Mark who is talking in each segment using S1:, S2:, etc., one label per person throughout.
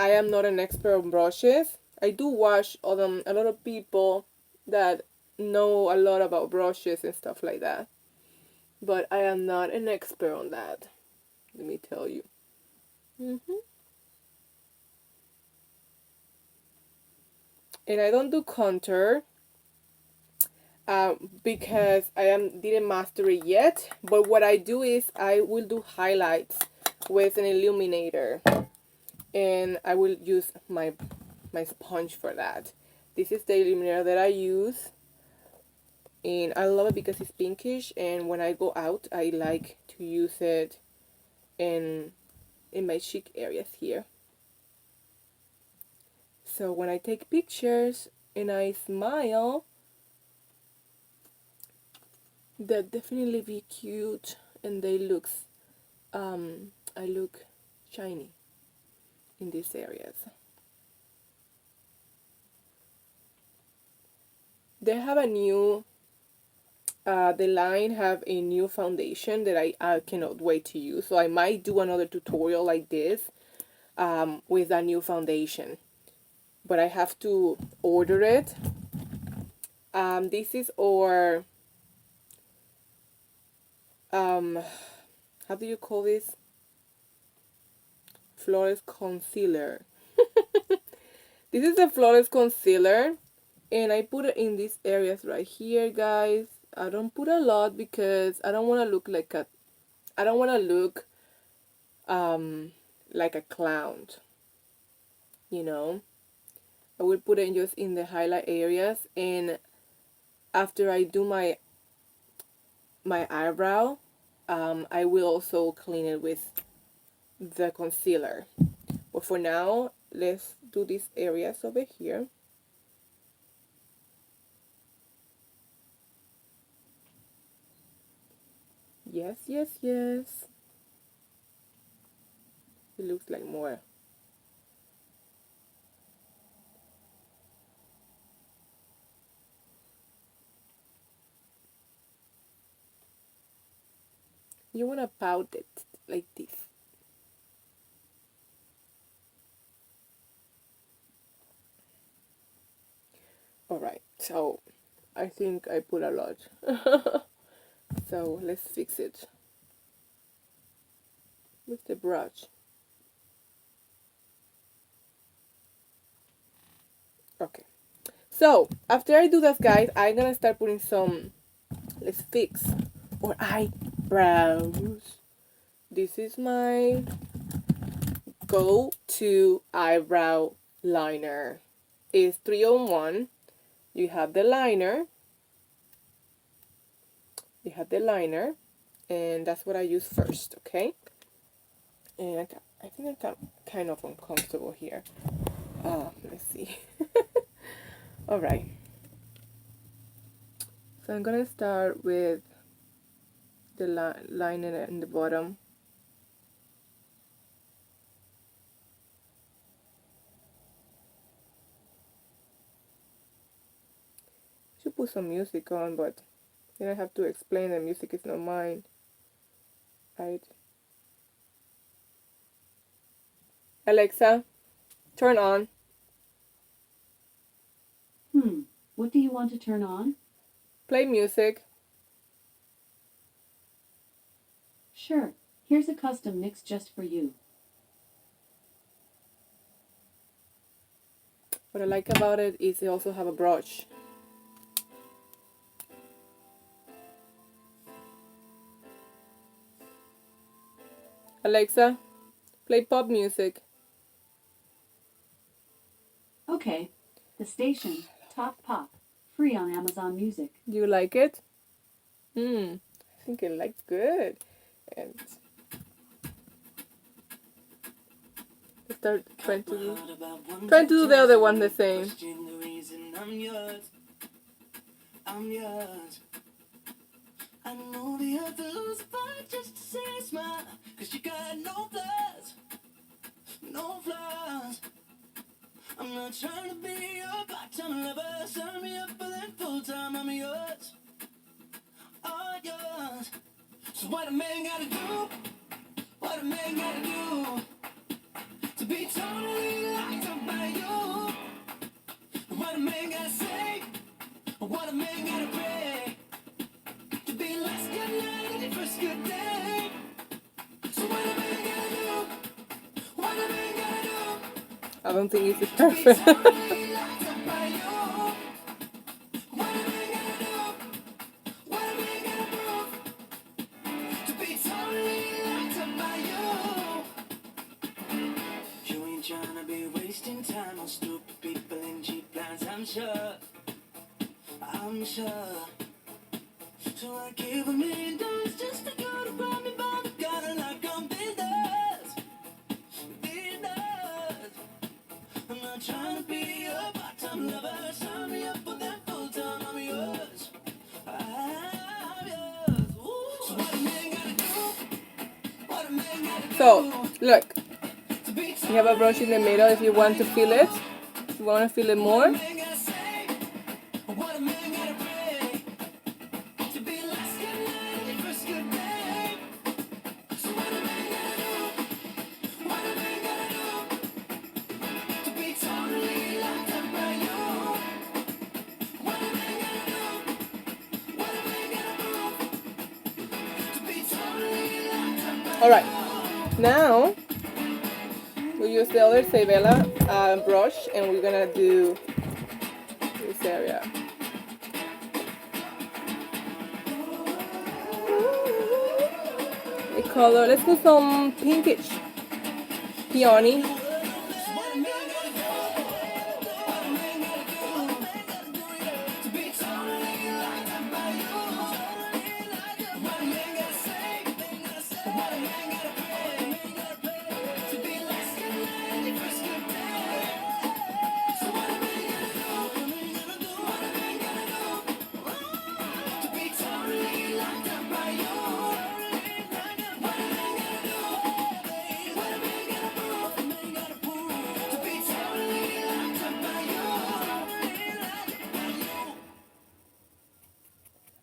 S1: I am not an expert on brushes. I do watch a lot of people that know a lot about brushes and stuff like that. But I am not an expert on that. Let me tell you. And I don't do contour because didn't master it yet. But what I do is I will do highlights with an illuminator, and I will use my sponge for that. This is the illuminator that I use, and I love it because it's pinkish, and when I go out I like to use it in my cheek areas here. So when I take pictures and I smile, that definitely be cute, and I look shiny in these areas. They have a new the line have a new foundation that I cannot wait to use, so I might do another tutorial like this with a new foundation, but I have to order it. This is our how do you call this, flawless concealer. This is a flawless concealer, and I put it in these areas right here, guys. I don't put a lot because I don't want to look like I don't want to look like a clown, you know. I will put it just in the highlight areas, and after I do my eyebrow, I will also clean it with the concealer. But for now, let's do these areas over here. Yes, yes, yes. It looks like more. You want to pout it like this. Alright, so I think I put a lot. So let's fix it with the brush. Okay. So after I do that, guys, I'm gonna start putting some, let's fix our eyebrows. This is my go-to eyebrow liner. It's 3-in-1. You have the liner. And that's what I use first, okay? And I think I'm kind of uncomfortable here. Let's see. Alright. So I'm gonna start with the liner in the bottom. Should put some music on, but then I have to explain that music is not mine. Right? Alexa, turn on.
S2: What do you want to turn on?
S1: Play music.
S2: Sure. Here's a custom mix just for you.
S1: What I like about it is they also have a brush. Alexa, play pop music.
S2: Okay. The station, Top Pop, free on Amazon Music.
S1: Do you like it? I think it likes good. And start trying to do the other one the same. I'm yours. I know the others fight just to say smile, 'cause you got no flaws, no flaws. I'm not trying to be your part-time lover. Sign me up for that full-time. I'm yours, all yours. So what a man gotta do? What a man gotta do to be totally I don't think it's perfect.
S3: Trying to be wasting time on stupid people in cheap plans, I'm sure. So I give $1,000,000 just to go to grab me by the collar like I'm builders. I'm not trying to be a part-time lover. Sign me up for that full-time, I'm yours. I'm yours. Ooh. So what a man gotta do? What a man gotta do?
S1: So, look. You have a brush in the middle if you want to feel it. If you want to feel it more. Alright, now we use the other Sei Bella brush and we're gonna do this area. The color, let's do some pinkish peony.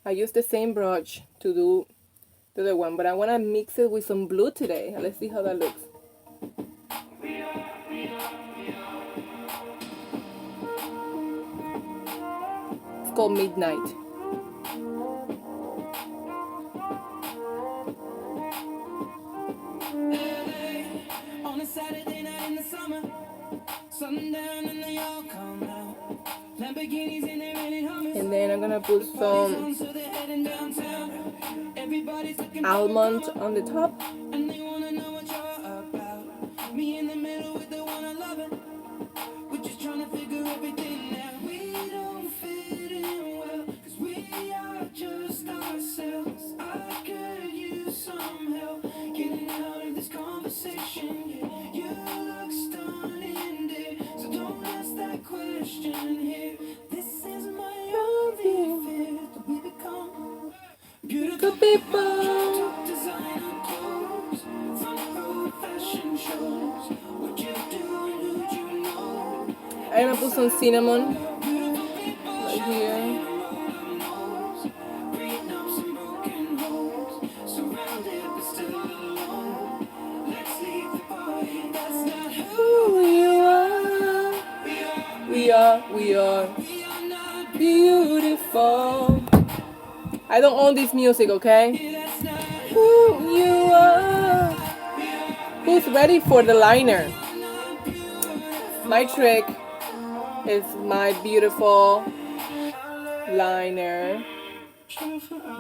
S1: I use the same brush to do the other one, but I want to mix it with some blue today. Let's see how that looks. It's called Midnight.
S3: On a Saturday night in the summer, sundown and they all come out. Lamborghinis and they're renting Hummers.
S1: And then I'm gonna put some almond on the top.
S3: And they wanna know what you're about. Me in the middle with the one I love it. We're just trying to figure everything out. We don't fit in well, 'cause we are just ourselves. I could use some help getting out of this conversation. Yeah, you look stunning, dear, so don't ask that question here. This is my only fear, that we become beautiful people. Designer clothes, front row fashion shows. What you do and who'd you know?
S1: I'm gonna put some cinnamon right here. We are beautiful. I don't own this music, okay? Who you are. Who's ready for the liner? My trick is my beautiful liner,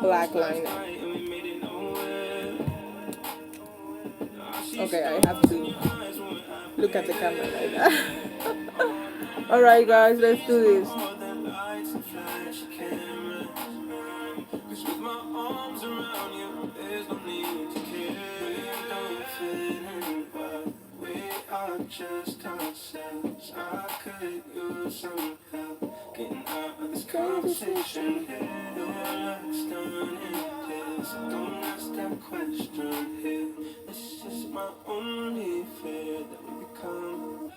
S1: black liner. Okay, I have to look at the camera like that. Alright guys, let's do this.
S3: Just ourselves. I could use some help getting out of this conversation here. Your looks done in this. Don't ask that question here. This is my only fear, that we become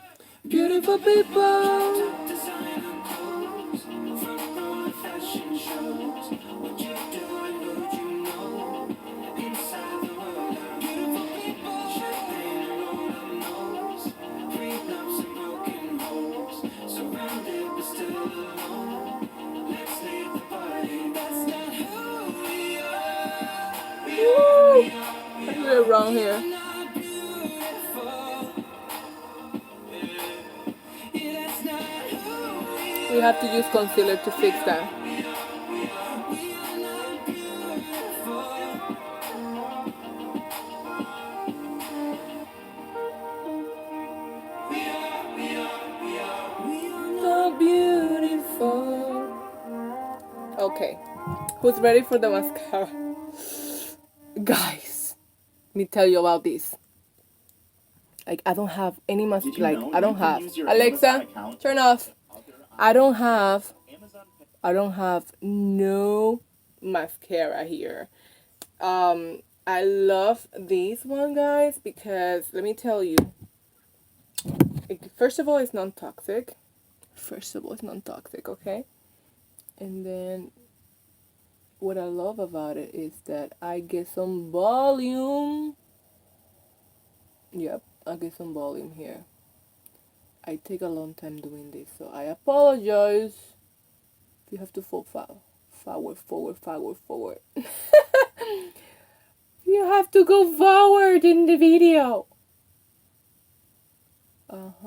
S1: Beautiful people.
S3: designer clothes, front row fashion shows. What you do and who'd you know? Inside the world of beautiful people, champagne and roll up nose, prenups and broken homes, surrounded but still alone. Let's leave the party. That's not who we are.
S1: Woo! I did it wrong here.
S3: Not beautiful.
S1: We have to use concealer to fix that. So beautiful. Okay, who's ready for the mascara? Guys, let me tell you about this. Like, I don't have any mascara. Like, I don't have. Alexa, turn off. I don't have no mascara here. I love this one, guys, because let me tell you. First of all, it's non-toxic. Okay? And then what I love about it is that I get some volume. Yep, I get some volume here. I take a long time doing this, so I apologize. You have to forward. You have to go forward in the video. If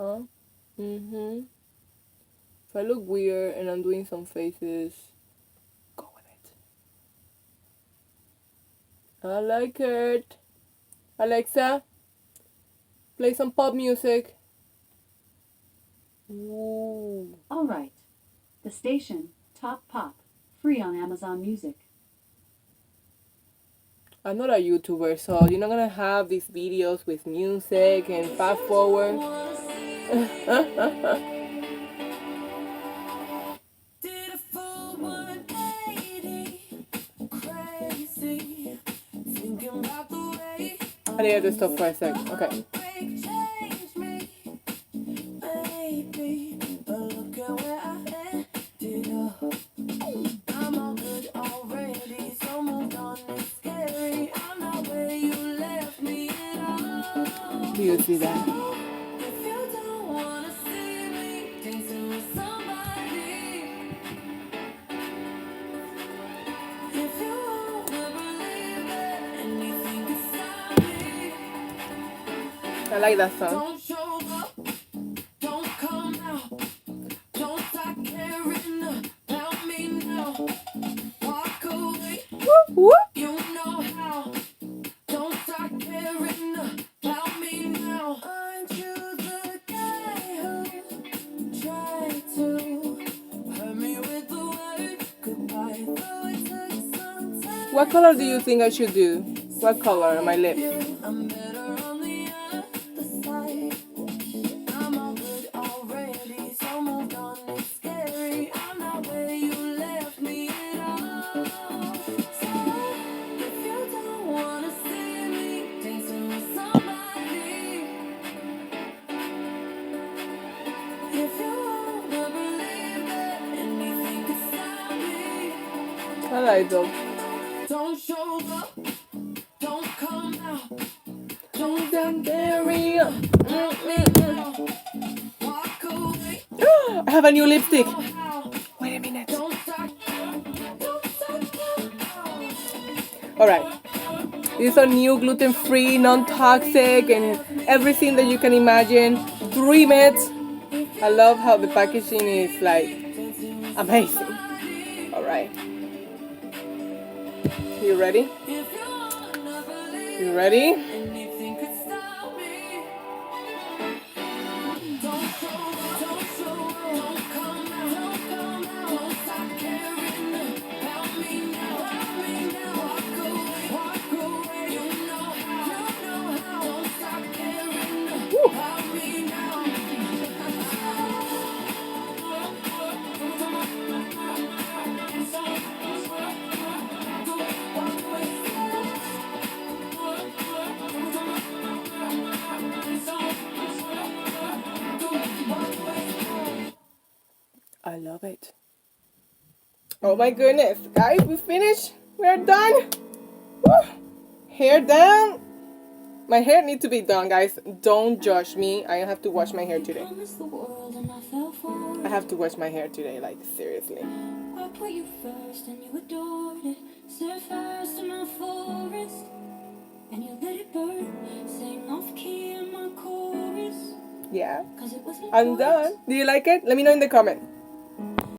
S1: I look weird and I'm doing some faces, go with it. I like it. Alexa, play some pop music. Ooh.
S2: All right. The station, Top Pop, free on Amazon Music.
S1: I'm not a YouTuber, so you're not gonna have these videos with music and fast forward.
S3: Did a full 180, crazy, thinking about the way
S1: I need to stop for a sec. Okay.
S3: change me, baby. But look at where I ended up. I'm all good already, so moved on. It's scary. I'm not where you left me at all.
S1: Do you see that?
S3: If you don't wanna see me dancing with somebody, if you wanna believe that anything can stop me,
S1: I like that song.
S3: don't show up, don't come out, don't start caring about me now. Walk away, you know how. Don't start caring about me now. Aren't you the guy who tried to hurt me with the word goodbye? Though it took some time.
S1: What color do you think I should do? What color on my lips?
S3: I'm better on the other side. I'm all good already, so moved on. It's scary. I'm not where you left me at all. So if you don't wanna see me dancing with somebody, if you wanna believe that anything can stop me,
S1: I like those.
S3: don't show up, don't come out,
S1: Don't carry on.
S3: walk away.
S1: I have a new lipstick.
S3: How?
S1: Wait a minute.
S3: Don't stop.
S1: Alright. These are new gluten-free, non-toxic, and everything that you can imagine. Dream it. I love how the packaging is like amazing. Alright. You ready? You ready?
S3: Anything could stop me. Don't show up, don't come out, don't stop caring about me now. Walk away, you know how, don't stop caring about me now.
S1: I love it. Oh my goodness. Guys, we finished. We're done. Woo. Hair down. My hair needs to be done, guys. Don't judge me. I have to wash my hair today. I have to wash my hair today, like seriously.
S3: I put you first and you adored it. Set fires to my forest and you let it burn. Sang off key in my chorus.
S1: Yeah.
S3: 'Cause it was
S1: I'm done. Do you like it? Let me know in the comment.